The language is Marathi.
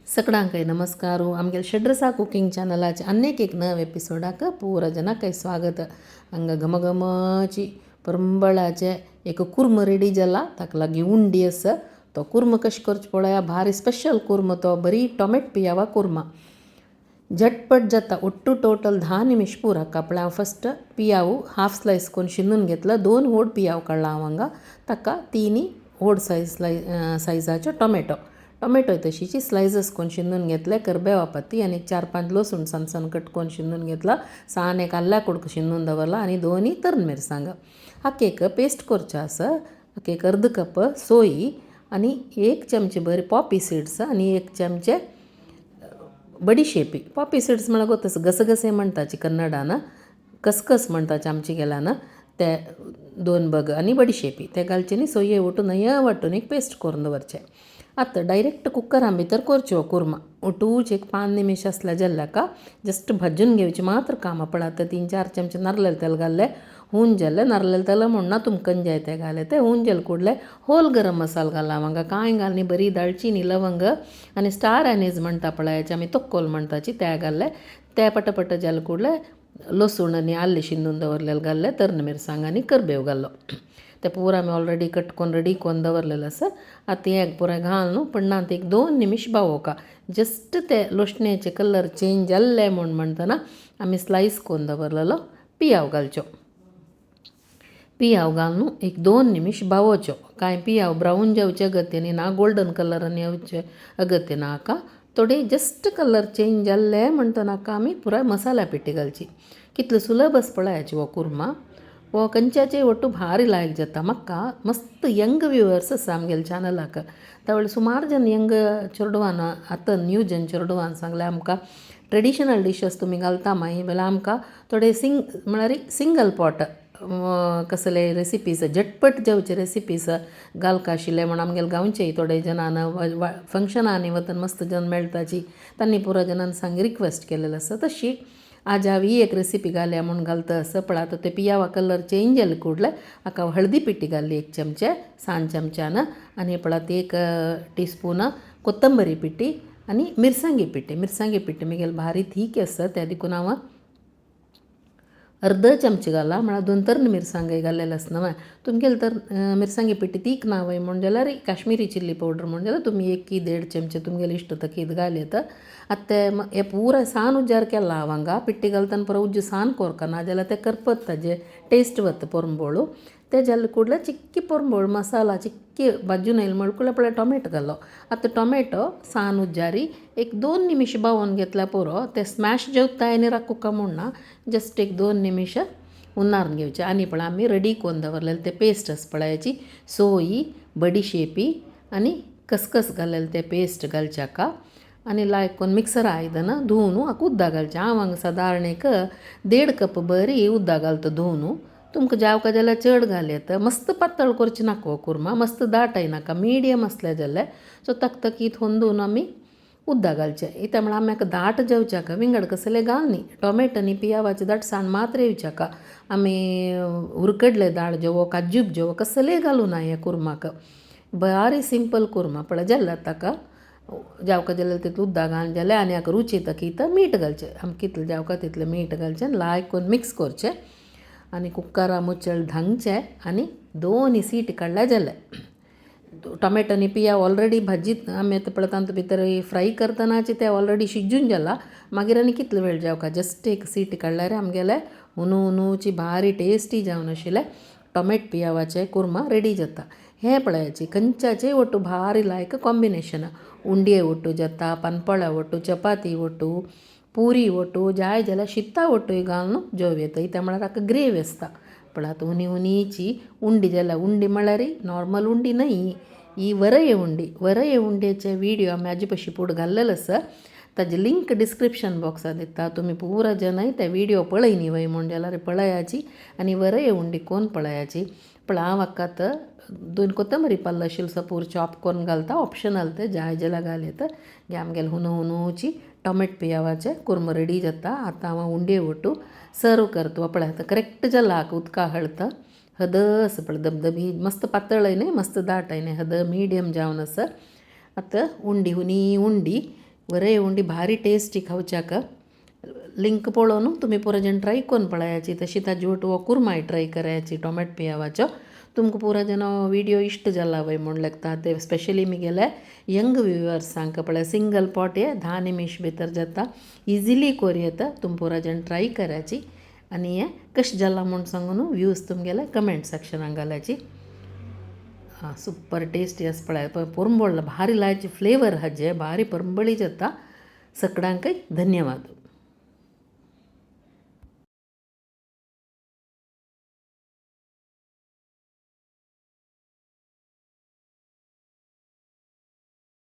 सगळ्यांक नमस्कारू आमगे षड्रसा कुकिंग चॅनलाचे अनेक एक नव एपिसोडाक पूरा जनाक स्वागत. हांगा घमघमाची परंबळाचे एक कुर्म रेडी जाला, ताका लागीं उंडी आसा. तो कुर्म कशें करचें पळया, भारी स्पेशल कुर्म तो, बरी टोमॅटो पियावा कुर्मा. झटपट जाता, ಒಟ್ಟು टोटल 10 निमिष पुरा कापळा. हांव फस्ट पियाव हाफ स्लायस करून शिनून घेतला. 2 व्हड पियाव काडला हांव हांगा. ताका 3 व्हड सायजाच्यो टोमॅटो तशीची स्लायसेस करून शिनून घेतले. करबेवा पत्ती आनी 4-5 लसूण सन कट करून शिनून घेतला. सान एक आल्या कुडक शिनून दवरला आनी 2 तर्ण मिरसांग. हाका एक पेस्ट करचें आसा. हाका एक अर्द कप सोयी आनी 1 चमचे बरे पॉपी सीड्स आनी 1 चमचे बडीशेपी. पॉपी सीड्स म्हळ्यार गोतस गसगसे म्हणटाचे कन्नडान, कसकस म्हणटाचे आमचे गेल्यान, ते 2 बग आनी बडीशेपी ते घालचे न्ही. सोये वटून वाटून एक पेस्ट करून दवरचें. आतां डायरेक्ट कुकरां भितर करच्यो कुर्मा. ओटूच एक 5 निमिष आसल्या जाल्ल्याका जस्ट भाजून घेवचें मात्र काम. पळय आतां 3-4 चमचे नारळेल तेल घाल्ले. हून जाल्ले नारळेल तेल म्हणना तुमकं जाय ते घाले ते. हून जाल कुडले होल गरम मसालो घाला हांगा. कांय घालनी, बरी दालचिनी, लवंग आनी स्टार एनीज म्हणटा पळय, हेचे आमी तोक्कोल म्हणटाची, ते घाल्ले. ते पटपट जाल कुडले लसूण आनी आले शिनून दवरलेले घाल्ले. तर्ण मिरसांग आनी करबेव घालो. ते पुरा आमी ऑलरेडी कट करून रेडी करून दवरलेलं आसा. आतां हें पुरें घाल न्हू, पण ना एक 2 निमिष बावोका. जस्ट ते लोचण्याचे कलर चेंज जाल्ले म्हणटना आमी स्लायस करून दवरलेलो पियाव घालच्यो. पियाव घाल न्हू एक 2 निमिष बावोच्यो. कांय पियाव ब्राऊन जावचे अगत्य ना, गोल्डन कलरान येवचे अगत्य ना हाका. थोडे जस्ट कलर चेंज जाल्ले म्हणटनाका आमी पुराय मसाला पिठी घालची. कितलो सुलभ आसा पळय हेचो हो कुर्मा. वो कंच्याचे ಒಟ್ಟು भारी लायक जाता. म्हाका मस्त यंग व्ह्युअर्स आसा आमगेल्या चॅनलाक. त्यावेळी सुमार जन यंग चेडवान आतां न्यू जन चेडवान सांगलें आमकां ट्रेडिशनल डिशेस तुमी घालता माई, जाल्यार आमकां थोडे म्हळ्यार सिंगल पॉट कसले रेसिपीज, झटपट जेवचे रेसिपीज घालका आशिल्ले म्हण आमगेले गांवचे थोडे जनान फंक्शनांनी वतन मस्त जन मेळटाची, तांणी पुरो जनान सांगी रिक्वेस्ट केलेलो आसा. तशी आज हांव ही एक रेसिपी घाल्या म्हणून घालता आसा. पण आतां ते पियावा कलर चेंज जाले कुडले हाका हळदी पिठी घाल्ली 1 चमचे सान चमच्यान आनी पळयात 1 टीस्पून कोथंबरी पिठी आनी मिरसांगी पिठी म्हगेली भारी थीक आसा. त्या देखून हांव अर्ध चमचे घाला. म्हळ्यार 2 तर्ण मिरसांगे घाल्लेले आसना. तुमगेले तर मिरसांगी पिठी तीक ना वय म्हण जाल्यार काश्मीरी चिल्ली पावडर म्हण जाल्यार तुमी 1-1.5 चमचे तुमगेले इश्ट तकीत घालयत. आतां हे पुरा सान उज्जार केला हांव हांगा. पिठी घालतना पुरो उज्ज सान कोरका, ना जाल्यार ते करपत ताजे टेस्ट वता पोरंबोळू. ते जाले कुडले चिक्की पोरंबोळ मसाला चिक्की भाजून येयले म्हणकुळे पळय टोमॅटो घालो. आतां टोमॅटो सान उज्जारी एक 2 निमिष बावोन घेतल्यार पुरो. ते स्मॅश जेवता आनी राखुका म्हणना, जस्ट एक 2 निमिष उन्नारून घेवचे. आनी पळय आमी रेडी करून दवरलेले ते पेस्ट आसा पळय हेची, सोयी, बडीशेपी आनी कसकस घालेले ते पेस्ट घालचे हाका. आनी लायक करून मिक्सर आयदन धुवन हाका उदक घालचें. हांव हांगा सादारण एक 1.5 कप बरी उदक घालता धुवन. तुमकां जावका जाल्यार चड घालयत. मस्त पातळ करचें नाका हो कुर्मा, मस्त दाटय नाका, मिडियम आसलें जाल्यार सो तकतकीत धुवन आमी उदक घालचें. इता म्हळ्यार आमी हाका दाट जेवचे हाका विंगड कसले घालनी. टोमॅटो आनी पियावाचे दाटसाण मात्र येवचे हाका. आमी उरकडले दाळ जेवो, काजूब जेवो कसले घालूं ना ह्या कुर्माक. भारी सिंपल कुर्मा. पळय जाल्यार ताका जावका जाल्यार तितलें उदक घालून जाल्यार आनी हाका रुची तकीत मीठ घालचें. आमी कितलें जावका तितलें मीठ घालचें, लायक करून मिक्स करचें आनी कुकरा मुಚ್ಚळ धांगचें आनी 2 सीटी काडल्या जालें. टोमॅटो आनी पियाव ऑलरेडी भाजीत आमी आतां पळय तांतूं भितर फ्राय करतनाचे ते ऑलरेडी शिजून जाला. मागीर आनी कितलो वेळ जावका, जस्ट एक सीटी काडल्यार आमगेले उनुची भारी टेस्टी जावन आशिल्ले टोमॅटो पियावाचे कुर्मा रेडी जाता. हें पळयाची कंचाचे ಒಟ್ಟು भारी लायक कॉम्बिनेशन. उंडये ಒಟ್ಟು जाता, पानपळा ಒಟ್ಟು, चपाती ಒಟ್ಟು, पुरी ಒಟ್ಟು, जाय जाल्यार शिता ಒಟ್ಟूय घालून जेव येता. इता म्हळ्यार ताका ग्रेवी आसता. पळय आतां उनीची उंडी जाल्यार उंडी म्हळ्यार नॉर्मल उंडी न्हय, ही वरय उंडेचे व्हिडिओ आमी हाजे पयलीं फूड घाल्लेलो आसा. ताजे लिंक डिस्क्रिप्शन बॉक्सांत दिता. तुमी पुरा जनाय ते व्हिडिओ पळयनी वय म्हण जाल्यार पळयाची आनी वरय उंडी कोण पळयाची. पळय हांव हाकात 2 कोथंबरी पल्ला आशिल्लो पूर चॉप करून घालता. ऑप्शनल ते जाय जाल्यार घालयत. हे आमगेले हुनूची टोमॅटो पियावाचे कुर्मा रेडी जाता. आतां हांव उंडये ಒಟ್ಟು सर्व करता. पळय आतां करेक्ट जाला हाका उदका हळता. हद आसा पळय धबधबी, मस्त पातळय न्हय, मस्त दाटय न्हय, हद मिडियम जावन आसा. आतां उंडी वरे उंडी भारी टेस्टी खावच्याक लिंक पळोवन तुम्ही पुरा जण ट्राय करून पळयाची तशी ताजी वटुवा कुरमाय ट्राय करायची टोमॅटो पियावाचो तुमकां पुरा जन व्हिडिओ इश्ट जाला वय म्हूण लागता ते स्पेशली मुगेले यंग व्ह्युअर्सांक पळय सिंगल पॉट हे 10 निमिष भितर जाता इजिली कोर येता तुम पुरा जण ट्राय करायची आनी हें कशें जाला म्हूण सांगून व्ह्यूज तुमगेले कमेंट सेक्शनाक घालायची ಸೂಪರ್ ಟೇಸ್ಟಿ ಪಳಯ ಪೊರ್ಂಬೊಳ್ಳ ಭಾರಿ ಲಾಯ್ಚಿ ಫ್ಲೇವರ್ ಹಜ್ಜೆ ಭಾರಿ ಪೊರ್ಂಬಳಿ ಜತ್ತ ಸಕ್ಕಡಾಂಕೈ ಧನ್ಯವಾದ.